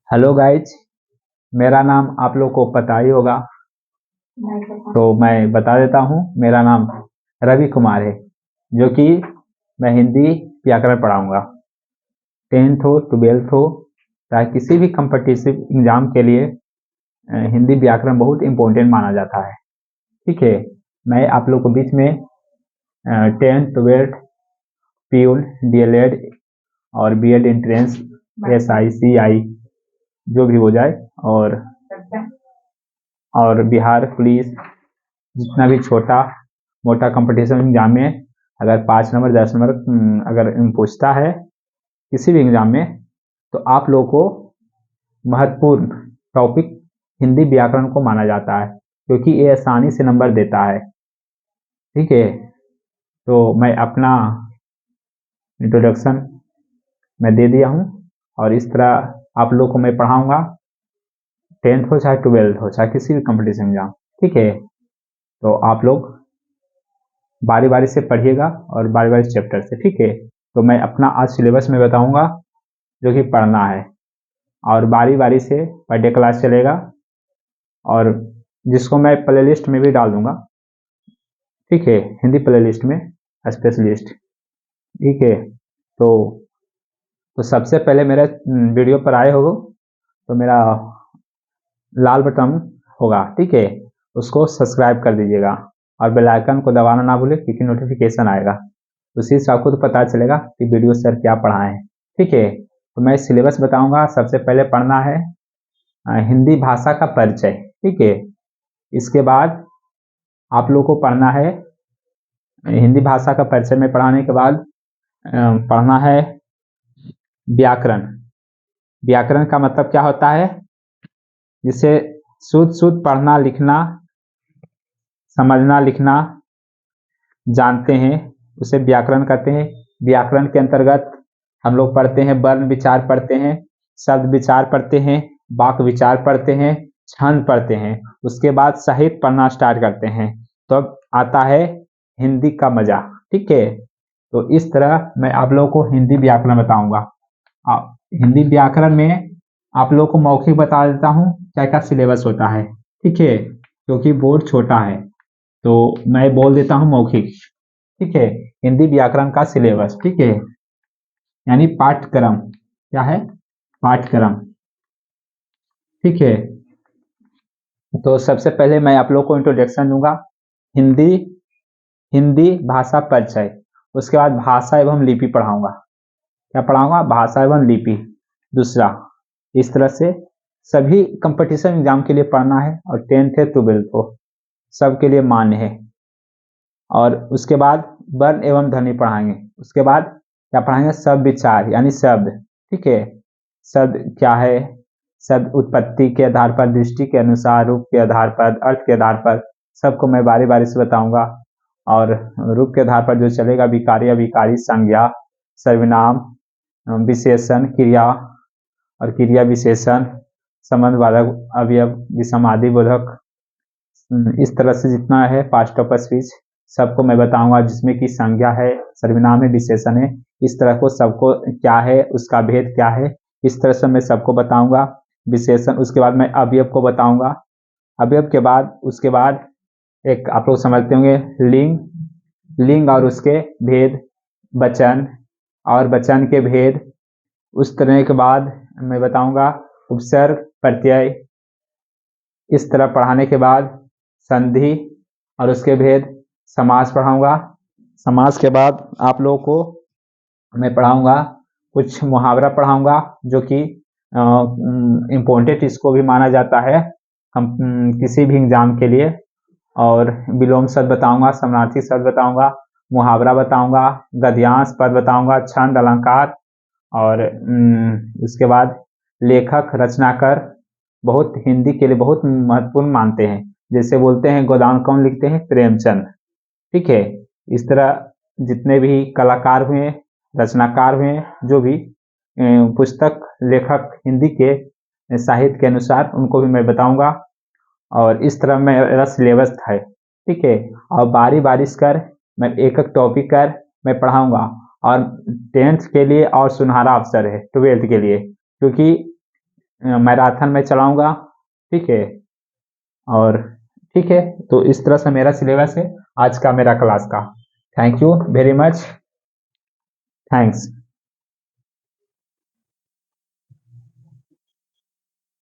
Hello guys. मेरा नाम आप लोग को पता ही होगा, तो मैं बता देता हूँ। मेरा नाम रवि कुमार है, जो कि मैं हिंदी व्याकरण पढ़ाऊँगा। 10th हो 12th हो, चाहे किसी भी कम्पिटिटिव एग्जाम के लिए हिंदी व्याकरण बहुत इम्पोर्टेंट माना जाता है। ठीक है, मैं आप लोग को बीच में 10th 12th प्यून DLED और BEd एंट्रेंस SI CI जो भी हो जाए, और बिहार पुलिस जितना भी छोटा मोटा कंपटीशन एग्जाम में अगर 5 नंबर 10 नंबर अगर पूछता है किसी भी एग्जाम में, तो आप लोगों को महत्वपूर्ण टॉपिक हिंदी व्याकरण को माना जाता है, क्योंकि ये आसानी से नंबर देता है। ठीक है, तो मैं अपना इंट्रोडक्शन मैं दे दिया हूँ, और इस तरह आप लोग को मैं पढ़ाऊँगा। 10th हो चाहे 12th हो, चाहे किसी भी कंपटीशन एग्जाम। ठीक है, तो आप लोग बारी बारी से पढ़िएगा और बारी बारी चैप्टर से। ठीक है, तो मैं अपना आज सिलेबस में बताऊंगा जो कि पढ़ना है, और बारी बारी से पर डे क्लास चलेगा, और जिसको मैं प्ले लिस्ट में भी डाल दूंगा। ठीक है, हिंदी प्ले लिस्ट में स्पेशलिस्ट। ठीक है, तो सबसे पहले मेरे वीडियो पर आए हो तो मेरा लाल बटन होगा, ठीक है, उसको सब्सक्राइब कर दीजिएगा, और बेल आइकन को दबाना ना भूलें, क्योंकि नोटिफिकेशन आएगा, उसी से आपको तो पता चलेगा कि वीडियो सर क्या पढ़ाए हैं। ठीक है, तो मैं सिलेबस बताऊंगा। सबसे पहले पढ़ना है हिंदी भाषा का परिचय। ठीक है, इसके बाद आप लोग को पढ़ना है हिंदी भाषा का परिचय में पढ़ाने के बाद पढ़ना है व्याकरण। व्याकरण का मतलब क्या होता है, जिसे शुद्ध शुद्ध पढ़ना लिखना समझना लिखना जानते हैं, उसे व्याकरण कहते हैं। व्याकरण के अंतर्गत हम लोग पढ़ते हैं वर्ण विचार पढ़ते हैं, शब्द विचार पढ़ते हैं, वाक्य विचार पढ़ते हैं, छंद पढ़ते हैं, उसके बाद साहित्य पढ़ना स्टार्ट करते हैं, तो अब आता है हिंदी का मजा। ठीक है, तो इस तरह मैं आप लोगों को हिंदी व्याकरण बताऊंगा। हिंदी व्याकरण में आप लोगों को मौखिक बता देता हूँ क्या क्या सिलेबस होता है। ठीक है, क्योंकि बोर्ड छोटा है तो मैं बोल देता हूँ मौखिक। ठीक है, हिंदी व्याकरण का सिलेबस। ठीक है, यानी पाठ्यक्रम। क्या है? पाठ्यक्रम। ठीक है, तो सबसे पहले मैं आप लोग को इंट्रोडक्शन दूंगा। हिंदी हिंदी भाषा परिचय, उसके बाद भाषा एवं लिपि पढ़ाऊंगा। क्या पढ़ाऊंगा? भाषा एवं लिपि। दूसरा, इस तरह से सभी कंपटीशन एग्जाम के लिए पढ़ना है, और 10th है 12th हो सबके लिए मान्य है। और उसके बाद वर्ण एवं ध्वनि पढ़ाएंगे। उसके बाद क्या पढ़ाएंगे? शब्द विचार, यानी शब्द। ठीक है, शब्द क्या है, शब्द उत्पत्ति के आधार पर, दृष्टि के अनुसार, रूप के आधार पर, अर्थ के आधार पर, सबको मैं बारी बारी से बताऊंगा। और रूप के आधार पर जो चलेगा, विकारी अविकारी, संज्ञा, सर्वनाम, विशेषण, क्रिया और क्रिया विशेषण, संबंधवाचक अवयव, विसमादि बोधक, इस तरह से जितना है पास्ट ऑफ स्पीच सबको मैं बताऊंगा, जिसमें कि संज्ञा है, सर्वनाम है, विशेषण है। इस तरह को सबको क्या है, उसका भेद क्या है, इस तरह से मैं सबको बताऊंगा। विशेषण, उसके बाद मैं अवयव को बताऊंगा। अवयव के बाद उसके बाद एक आप लोग समझते होंगे लिंग, लिंग और उसके भेद, वचन और वचन के भेद। उस तरह के बाद मैं बताऊंगा उपसर्ग प्रत्यय। इस तरह पढ़ाने के बाद संधि और उसके भेद, समास पढ़ाऊंगा। समास के बाद आप लोगों को मैं पढ़ाऊंगा कुछ मुहावरा पढ़ाऊंगा, जो कि इम्पोर्टेंट इसको भी माना जाता है हम किसी भी एग्जाम के लिए। और विलोम शब्द बताऊंगा, समानार्थी शब्द बताऊंगा, मुहावरा बताऊंगा, गद्यांश पद बताऊंगा, छंद अलंकार। और उसके बाद लेखक रचनाकार बहुत हिंदी के लिए बहुत महत्वपूर्ण मानते हैं, जैसे बोलते हैं गोदान कौन लिखते हैं? प्रेमचंद। ठीक है, इस तरह जितने भी कलाकार हुए, रचनाकार हुए, जो भी पुस्तक लेखक हिंदी के साहित्य के अनुसार, उनको भी मैं बताऊंगा। और इस तरह मेरा सिलेबस है। ठीक है, और बारी बारी कर मैं एक एक टॉपिक कर मैं पढ़ाऊंगा। और 10th के लिए और सुनहरा अवसर है 12th के लिए, क्योंकि मैराथन में चलाऊंगा, ठीक है। और ठीक है, तो इस तरह से मेरा सिलेबस है आज का मेरा क्लास का। Thank you very much, thanks.